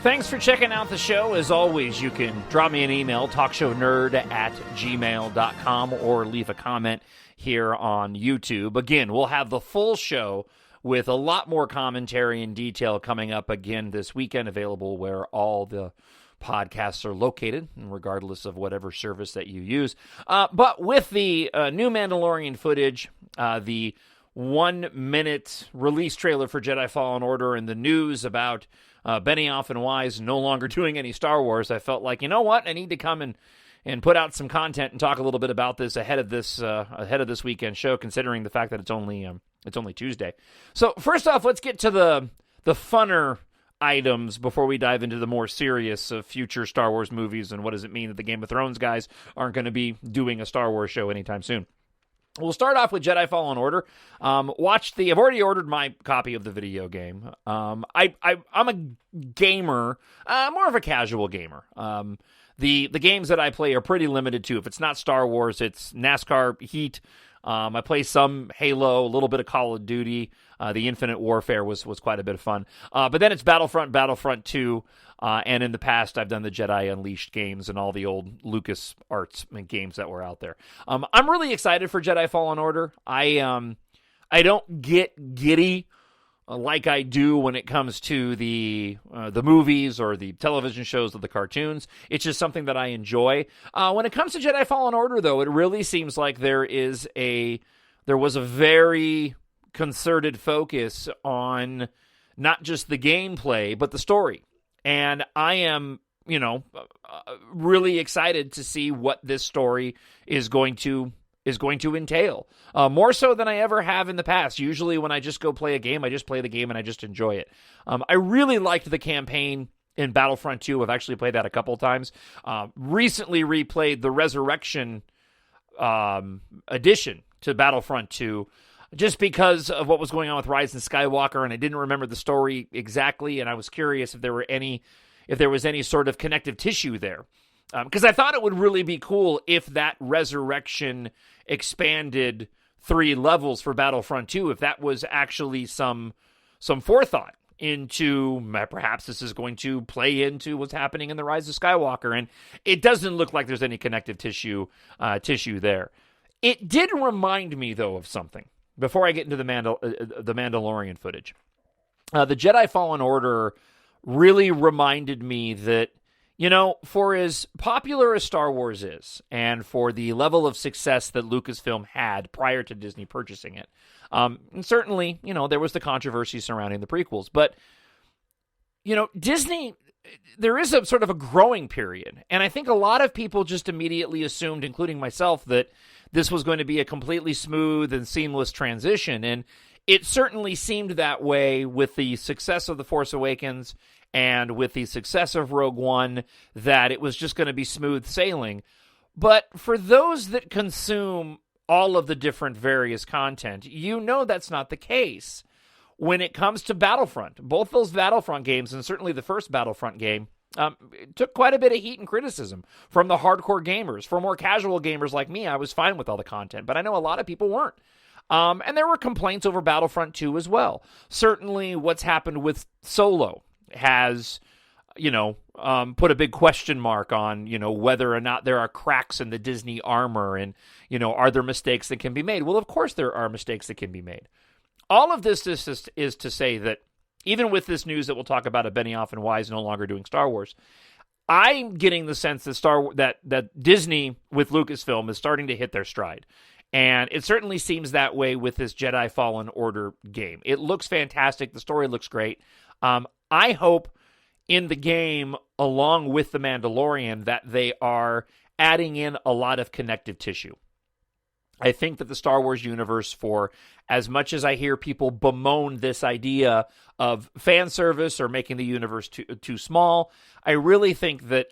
Thanks for checking out the show. As always, you can drop me an email, talkshownerd@gmail.com, or leave a comment here on YouTube. Again, we'll have the full show with a lot more commentary and detail coming up again this weekend, available where all the podcasts are located, regardless of whatever service that you use. But with the new Mandalorian footage, the 1-minute release trailer for Jedi Fallen Order, and the news about Benioff and Weiss no longer doing any Star Wars, I felt like, you know what, I need to come and put out some content and talk a little bit about this ahead of this weekend show, considering the fact that it's only Tuesday. So first off, let's get to the funner items before we dive into the more serious of future Star Wars movies and what does it mean that the Game of Thrones guys aren't going to be doing a Star Wars show anytime soon. We'll start off with Jedi Fallen Order. I've already ordered my copy of the video game. I'm a gamer, more of a casual gamer. The games that I play are pretty limited too. If it's not Star Wars, it's NASCAR Heat. I play some Halo, a little bit of Call of Duty. The Infinite Warfare was quite a bit of fun. But then it's Battlefront 2, and in the past I've done the Jedi Unleashed games and all the old LucasArts games that were out there. I'm really excited for Jedi Fallen Order. I don't get giddy like I do when it comes to the movies or the television shows or the cartoons. It's just something that I enjoy. When it comes to Jedi Fallen Order, though, it really seems like there was a very concerted focus on not just the gameplay, but the story. And I am, really excited to see what this story is going to entail. More so than I ever have in the past. Usually when I just go play a game, I just play the game and I just enjoy it. I really liked the campaign in Battlefront 2. I've actually played that a couple times. Recently replayed the Resurrection edition to Battlefront 2, just because of what was going on with Rise of Skywalker, and I didn't remember the story exactly, and I was curious if there was any sort of connective tissue there. Because I thought it would really be cool if that Resurrection expanded 3 levels for Battlefront 2, if that was actually some forethought into perhaps this is going to play into what's happening in the Rise of Skywalker, and it doesn't look like there's any connective tissue there. It did remind me, though, of something. Before I get into the Mandalorian footage, the Jedi Fallen Order really reminded me that, for as popular as Star Wars is, and for the level of success that Lucasfilm had prior to Disney purchasing it, and certainly, there was the controversy surrounding the prequels, but, Disney, there is a sort of a growing period, and I think a lot of people just immediately assumed, including myself, that this was going to be a completely smooth and seamless transition, and it certainly seemed that way with the success of The Force Awakens and with the success of Rogue One, that it was just going to be smooth sailing. But for those that consume all of the different various content, that's not the case. When it comes to Battlefront, both those Battlefront games, and certainly the first Battlefront game, it took quite a bit of heat and criticism from the hardcore gamers. For more casual gamers like me, I was fine with all the content, but I know a lot of people weren't. And there were complaints over Battlefront 2 as well. Certainly what's happened with Solo has, put a big question mark on, whether or not there are cracks in the Disney armor and, are there mistakes that can be made? Well, of course there are mistakes that can be made. All of this is to say that even with this news that we'll talk about of Benioff and Weiss no longer doing Star Wars, I'm getting the sense that that Disney with Lucasfilm is starting to hit their stride. And it certainly seems that way with this Jedi Fallen Order game. It looks fantastic. The story looks great. I hope in the game, along with The Mandalorian, that they are adding in a lot of connective tissue. I think that the Star Wars universe, for as much as I hear people bemoan this idea of fan service or making the universe too small, I really think that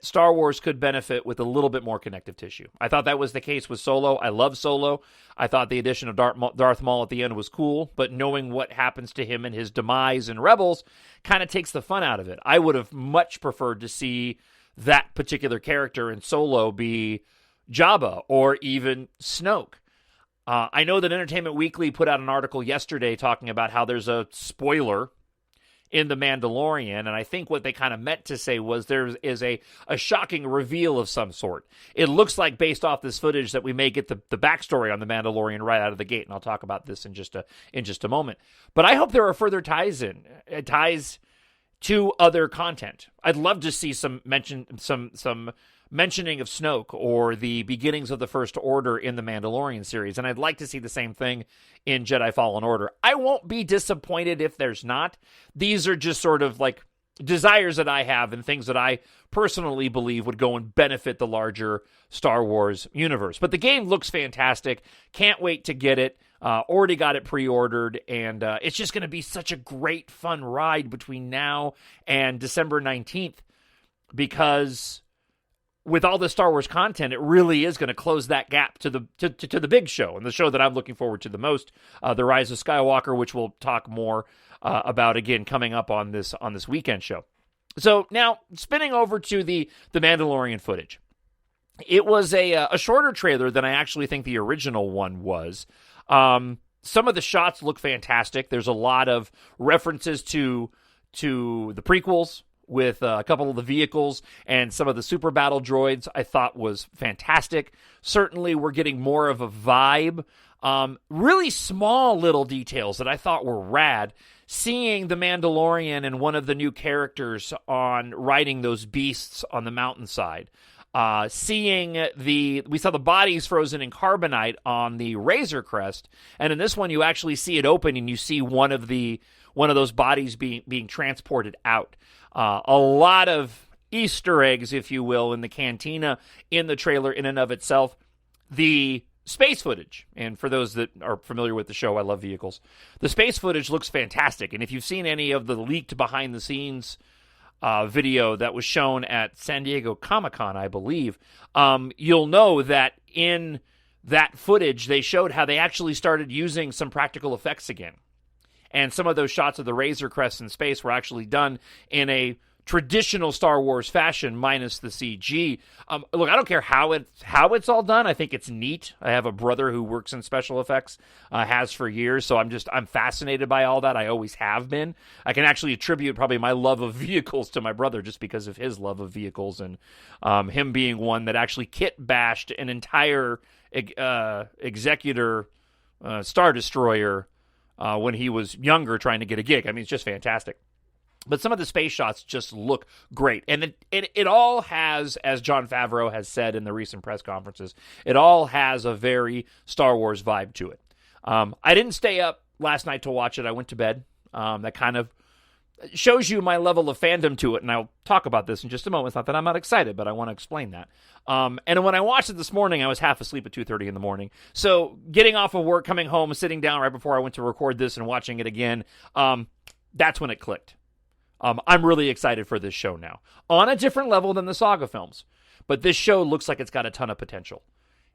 Star Wars could benefit with a little bit more connective tissue. I thought that was the case with Solo. I love Solo. I thought the addition of Darth Maul at the end was cool, but knowing what happens to him and his demise in Rebels kind of takes the fun out of it. I would have much preferred to see that particular character in Solo be Jabba or even Snoke. I know that Entertainment Weekly put out an article yesterday talking about how there's a spoiler in The Mandalorian, and I think what they kind of meant to say was there is a shocking reveal of some sort. It looks like, based off this footage, that we may get the backstory on The Mandalorian right out of the gate, and I'll talk about this in just a moment. But I hope there are further ties to other content. I'd love to see some mentioning of Snoke or the beginnings of the First Order in the Mandalorian series, and I'd like to see the same thing in Jedi Fallen Order. I won't be disappointed if there's not. These are just sort of like desires that I have and things that I personally believe would go and benefit the larger Star Wars universe. But the game looks fantastic. Can't wait to get it. Already got it pre-ordered, and it's just going to be such a great, fun ride between now and December 19th, because with all the Star Wars content, it really is going to close that gap to the big show, and the show that I'm looking forward to the most, The Rise of Skywalker, which we'll talk more about again coming up on this weekend show. So now, spinning over to the Mandalorian footage. It was a shorter trailer than I actually think the original one was. Some of the shots look fantastic. There's a lot of references to the prequels, with a couple of the vehicles and some of the super battle droids. I thought was fantastic. Certainly we're getting more of a vibe. Really small little details that I thought were rad. Seeing the Mandalorian and one of the new characters on riding those beasts on the mountainside. We saw the bodies frozen in carbonite on the Razor Crest, and in this one you actually see it open and you see one of those bodies being transported out. A lot of Easter eggs, if you will, in the cantina in the trailer in and of itself. The space footage, and for those that are familiar with the show, I love vehicles. The space footage looks fantastic, and if you've seen any of the leaked behind-the-scenes video that was shown at San Diego Comic-Con, I believe, you'll know that in that footage, they showed how they actually started using some practical effects again. And some of those shots of the Razor Crest in space were actually done in a traditional Star Wars fashion, minus the CG. Look, I don't care how it's all done. I think it's neat. I have a brother who works in special effects, has for years, so I'm fascinated by all that. I always have been. I can actually attribute probably my love of vehicles to my brother just because of his love of vehicles, and him being one that actually kit bashed an entire Executor Star Destroyer when he was younger trying to get a gig. I mean, it's just fantastic. But some of the space shots just look great. And it all has, as Jon Favreau has said in the recent press conferences, it all has a very Star Wars vibe to it. I didn't stay up last night to watch it. I went to bed. That kind of shows you my level of fandom to it, and I'll talk about this in just a moment. It's not that I'm not excited, but I want to explain that. And when I watched it this morning, I was half asleep at 2:30 in the morning. So getting off of work, coming home, sitting down right before I went to record this and watching it again, that's when it clicked. I'm really excited for this show now. On a different level than the Saga films. But this show looks like it's got a ton of potential.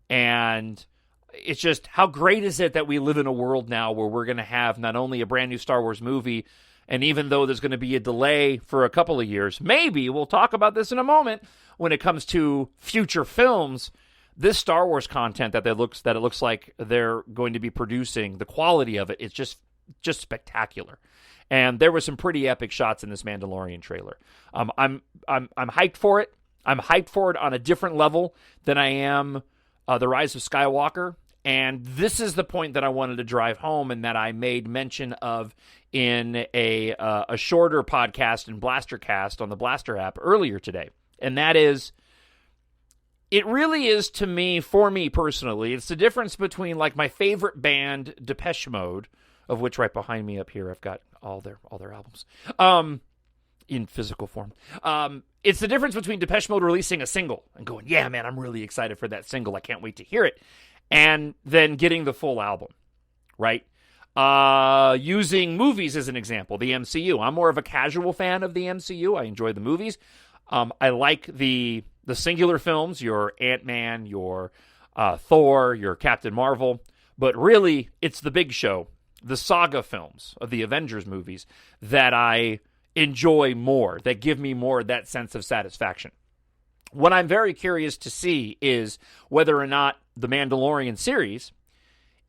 And it's just, how great is it that we live in a world now where we're going to have not only a brand new Star Wars movie, and even though there's going to be a delay for a couple of years, maybe, we'll talk about this in a moment, when it comes to future films, this Star Wars content that it looks like they're going to be producing, the quality of it is just spectacular. And there were some pretty epic shots in this Mandalorian trailer. I'm hyped for it. I'm hyped for it on a different level than I am The Rise of Skywalker. And this is the point that I wanted to drive home, and that I made mention of in a shorter podcast in Blastercast on the Blaster app earlier today. And that is, it really is, to me, for me personally, it's the difference between like my favorite band, Depeche Mode, of which right behind me up here I've got all their albums in physical form. It's the difference between Depeche Mode releasing a single and going, yeah, man, I'm really excited for that single. I can't wait to hear it. And then getting the full album, right? Using movies as an example, the MCU. I'm more of a casual fan of the MCU. I enjoy the movies. I like the singular films, your Ant-Man, your Thor, your Captain Marvel. But really, it's the big show, the saga films of the Avengers movies, that I enjoy more, that give me more of that sense of satisfaction. What I'm very curious to see is whether or not the Mandalorian series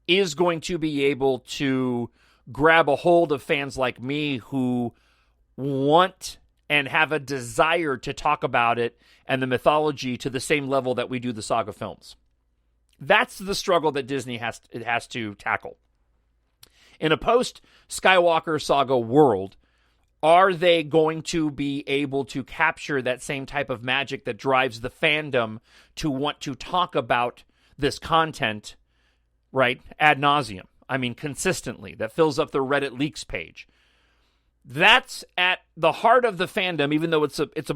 is going to be able to grab a hold of fans like me who want and have a desire to talk about it and the mythology to the same level that we do the saga films. That's the struggle that Disney has to tackle. In a post-Skywalker saga world, are they going to be able to capture that same type of magic that drives the fandom to want to talk about this content, right, ad nauseum? I mean, consistently. That fills up the Reddit leaks page. That's at the heart of the fandom, even though it's a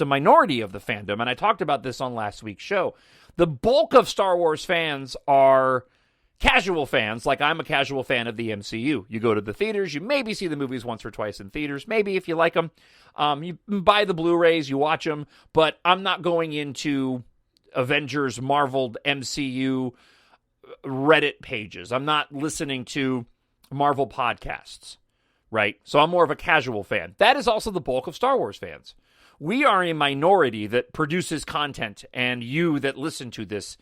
minority of the fandom. And I talked about this on last week's show. The bulk of Star Wars fans are casual fans, like I'm a casual fan of the MCU. You go to the theaters, you maybe see the movies once or twice in theaters, maybe if you like them. You buy the Blu-rays, you watch them, but I'm not going into Avengers, Marvel, MCU Reddit pages. I'm not listening to Marvel podcasts, right? So I'm more of a casual fan. That is also the bulk of Star Wars fans. We are a minority that produces content and you that listen to this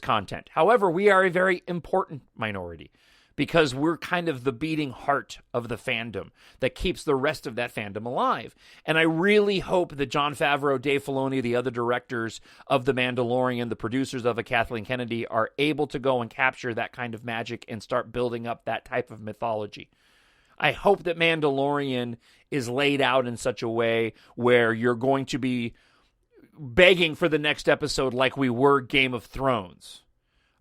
content. However, we are a very important minority because we're kind of the beating heart of the fandom that keeps the rest of that fandom alive. And I really hope that Jon Favreau, Dave Filoni, the other directors of The Mandalorian, the producers of it, Kathleen Kennedy, are able to go and capture that kind of magic and start building up that type of mythology. I hope that Mandalorian is laid out in such a way where you're going to be begging for the next episode like we were Game of Thrones.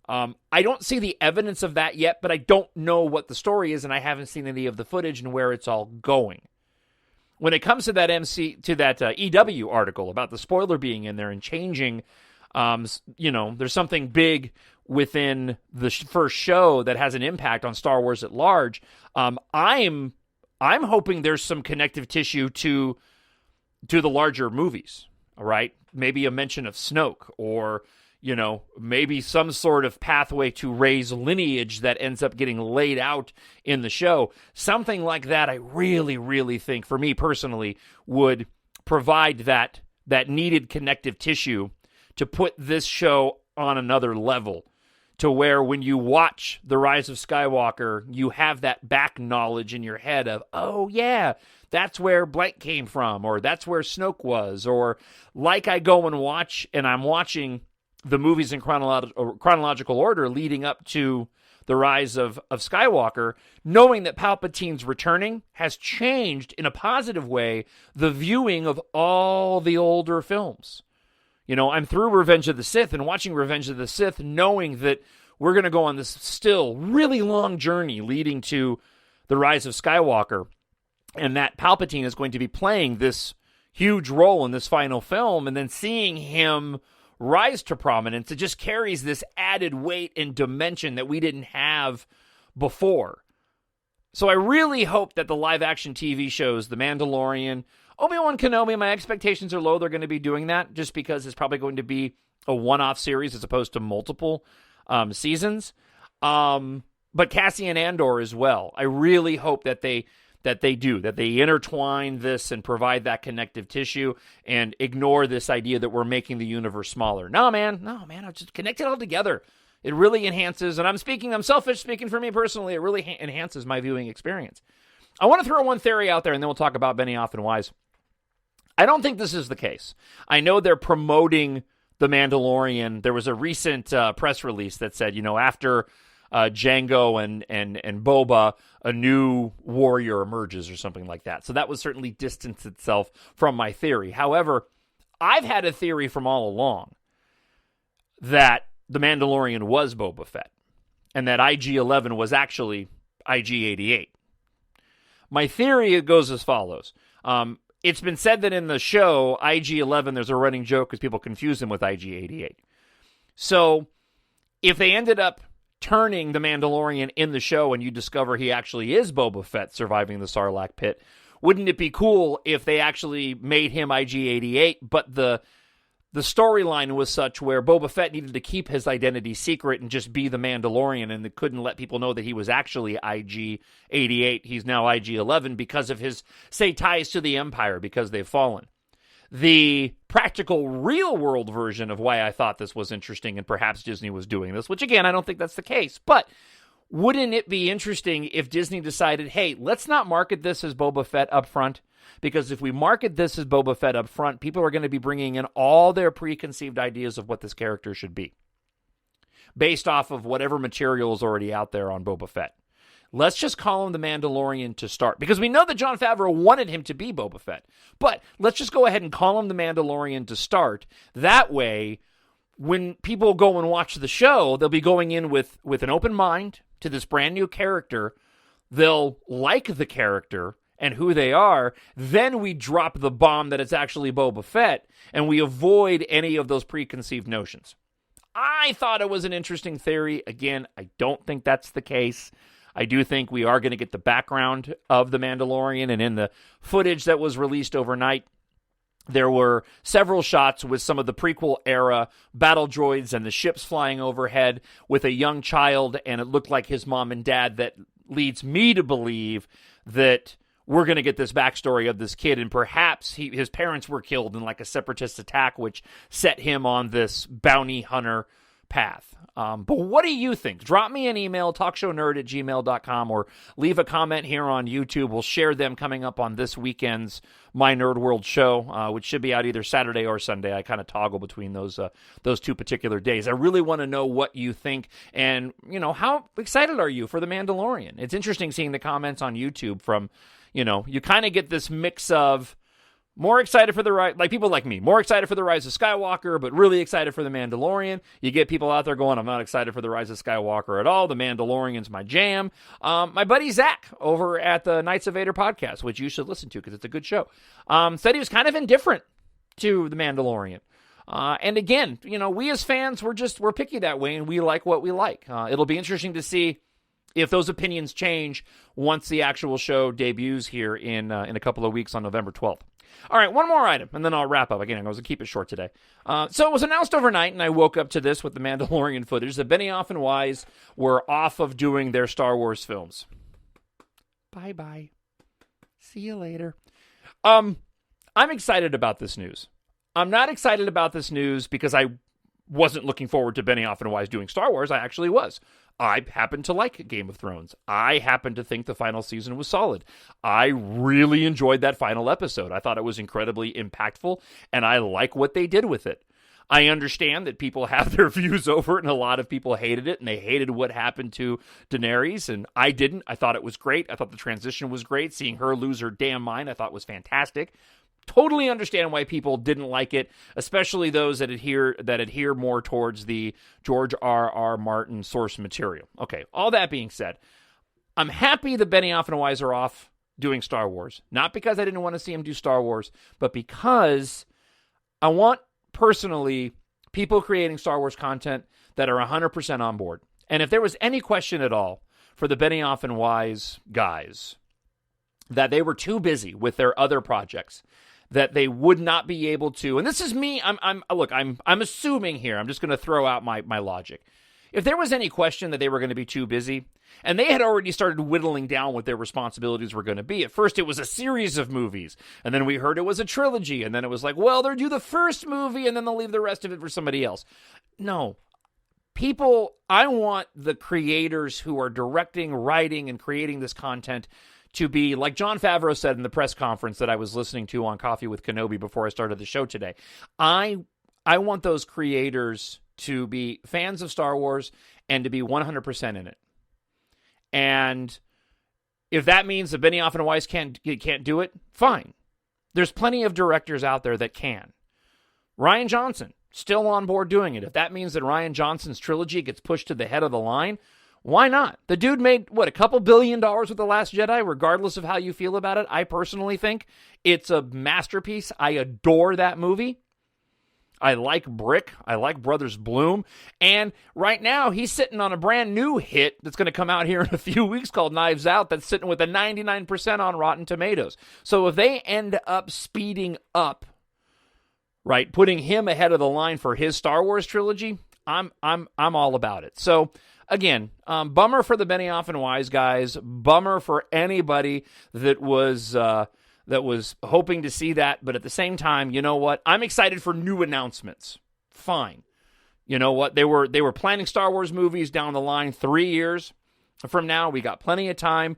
I don't see the evidence of that yet, but I don't know what the story is, and I haven't seen any of the footage and where it's all going. When it comes to that EW article about the spoiler being in there and changing, there's something big within the first show that has an impact on Star Wars at large. I'm hoping there's some connective tissue to the larger movies. All right, maybe a mention of Snoke, or maybe some sort of pathway to Rey's lineage that ends up getting laid out in the show. Something like that, I really, really think, for me personally, would provide that needed connective tissue to put this show on another level, to where when you watch The Rise of Skywalker, you have that back knowledge in your head of, oh yeah, that's where blank came from, or that's where Snoke was, or like I go and watch, and I'm watching the movies in chronological order leading up to The Rise of Skywalker, knowing that Palpatine's returning has changed in a positive way the viewing of all the older films. I'm through Revenge of the Sith and watching Revenge of the Sith, knowing that we're going to go on this still really long journey leading to The Rise of Skywalker, and that Palpatine is going to be playing this huge role in this final film, and then seeing him rise to prominence, it just carries this added weight and dimension that we didn't have before. So I really hope that the live-action TV shows, The Mandalorian, Obi-Wan Kenobi, my expectations are low. They're going to be doing that just because it's probably going to be a one-off series as opposed to multiple seasons. But Cassian Andor as well. I really hope that they intertwine this and provide that connective tissue and ignore this idea that we're making the universe smaller. No, man, I'll just connect it all together. It really enhances, and I'm selfish speaking for me personally, it really enhances my viewing experience. I want to throw one theory out there, and then we'll talk about Benioff and Weiss. I don't think this is the case. I know they're promoting The Mandalorian. There was a recent press release that said, after Jango and Boba, a new warrior emerges or something like that. So that would certainly distance itself from my theory. However, I've had a theory from all along that The Mandalorian was Boba Fett and that IG-11 was actually IG-88. My theory goes as follows. It's been said that in the show, IG-11, there's a running joke because people confuse him with IG-88. So if they ended up turning the Mandalorian in the show and you discover he actually is Boba Fett surviving the Sarlacc pit, wouldn't it be cool if they actually made him IG-88, but the storyline was such where Boba Fett needed to keep his identity secret and just be the Mandalorian, and they couldn't let people know that he was actually IG-88. He's now IG-11 because of his, say, ties to the Empire, because they've fallen. The practical, real-world version of why I thought this was interesting and perhaps Disney was doing this, which, again, I don't think that's the case, but wouldn't it be interesting if Disney decided, hey, let's not market this as Boba Fett up front? Because if we market this as Boba Fett up front, people are going to be bringing in all their preconceived ideas of what this character should be, based off of whatever material is already out there on Boba Fett. Let's just call him the Mandalorian to start, because we know that Jon Favreau wanted him to be Boba Fett. But let's just go ahead and call him the Mandalorian to start. That way, when people go and watch the show, they'll be going in with an open mind to this brand new character. They'll like the character and who they are. Then we drop the bomb that it's actually Boba Fett, and we avoid any of those preconceived notions. I thought it was an interesting theory. Again, I don't think that's the case. I do think we are going to get the background of the Mandalorian, and in the footage that was released overnight, there were several shots with some of the prequel-era battle droids and the ships flying overhead with a young child, and it looked like his mom and dad. That leads me to believe that we're going to get this backstory of this kid, and perhaps his parents were killed in like a separatist attack, which set him on this bounty hunter path. But what do you think? Drop me an email, talkshownerd@gmail.com, or leave a comment here on YouTube. We'll share them coming up on this weekend's My Nerd World show, which should be out either Saturday or Sunday. I kind of toggle between those two particular days. I really want to know what you think, and, how excited are you for The Mandalorian? It's interesting seeing the comments on YouTube from, you kind of get this mix of more excited for like people like me, more excited for The Rise of Skywalker, but really excited for The Mandalorian. You get people out there going, I'm not excited for The Rise of Skywalker at all. The Mandalorian's my jam. My buddy Zach over at the Knights of Vader podcast, which you should listen to because it's a good show, said he was kind of indifferent to The Mandalorian. And again, we as fans, we're picky that way, and we like what we like. It'll be interesting to see if those opinions change once the actual show debuts here in a couple of weeks on November 12th. All right, one more item, and then I'll wrap up. Again, I'm going to keep it short today. So it was announced overnight, and I woke up to this with the Mandalorian footage, that Benioff and Weiss were off of doing their Star Wars films. Bye-bye. See you later. I'm excited about this news. I'm not excited about this news because I wasn't looking forward to Benioff and Weiss doing Star Wars. I actually was. I happen to like Game of Thrones. I happen to think the final season was solid. I really enjoyed that final episode. I thought it was incredibly impactful, and I like what they did with it. I understand that people have their views over it, and a lot of people hated it, and they hated what happened to Daenerys, and I didn't. I thought it was great. I thought the transition was great. Seeing her lose her damn mind, I thought was fantastic. Totally understand why people didn't like it, especially those that adhere more towards the George R.R. Martin source material. Okay, all that being said, I'm happy that Benioff and Weiss are off doing Star Wars. Not because I didn't want to see him do Star Wars, but because I want, personally, people creating Star Wars content that are 100% on board. And if there was any question at all for the Benioff and Weiss guys that they were too busy with their other projects, that they would not be able to, and this is me, I'm assuming here, I'm just going to throw out my logic. If there was any question that they were going to be too busy, and they had already started whittling down what their responsibilities were going to be. At first, it was a series of movies, and then we heard it was a trilogy, and then it was like, well, they'll do the first movie, and then they'll leave the rest of it for somebody else. No. I want the creators who are directing, writing, and creating this content to be, like Jon Favreau said in the press conference that I was listening to on Coffee with Kenobi before I started the show today. I want those creators to be fans of Star Wars and to be 100% in it. And if that means that Benioff and Weiss can't do it, fine. There's plenty of directors out there that can. Rian Johnson, still on board doing it. If that means that Rian Johnson's trilogy gets pushed to the head of the line, why not? The dude made, a couple $2 billion with The Last Jedi, regardless of how you feel about it. I personally think it's a masterpiece. I adore that movie. I like Brick. I like Brothers Bloom. And right now, he's sitting on a brand new hit that's going to come out here in a few weeks called Knives Out, that's sitting with a 99% on Rotten Tomatoes. So if they end up speeding up, right, putting him ahead of the line for his Star Wars trilogy, I'm all about it. So again, bummer for the Benioff and Weiss guys. Bummer for anybody that was hoping to see that. But at the same time, you know what? I'm excited for new announcements. Fine. You know what? They were planning Star Wars movies down the line 3 years. from now. We got plenty of time.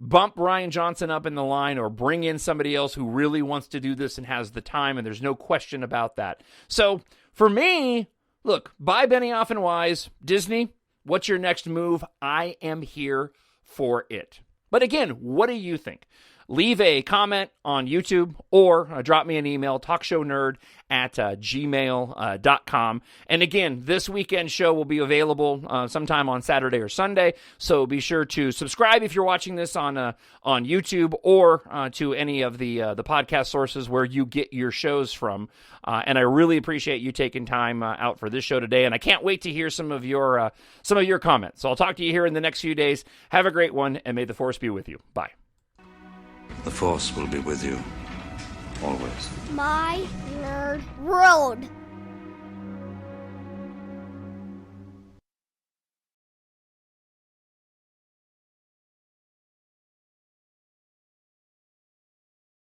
Bump Rian Johnson up in the line or bring in somebody else who really wants to do this and has the time, and there's no question about that. So for me, look, buy Benioff and Weiss. Disney, what's your next move? I am here for it. But again, what do you think? Leave a comment on YouTube or drop me an email, talkshownerd@gmail.com. And again, this weekend show will be available sometime on Saturday or Sunday, so be sure to subscribe if you're watching this on YouTube or to any of the podcast sources where you get your shows from. And I really appreciate you taking time out for this show today, and I can't wait to hear some of your comments. So I'll talk to you here in the next few days. Have a great one, and may the Force be with you. Bye. The Force will be with you, always. My Nerd World.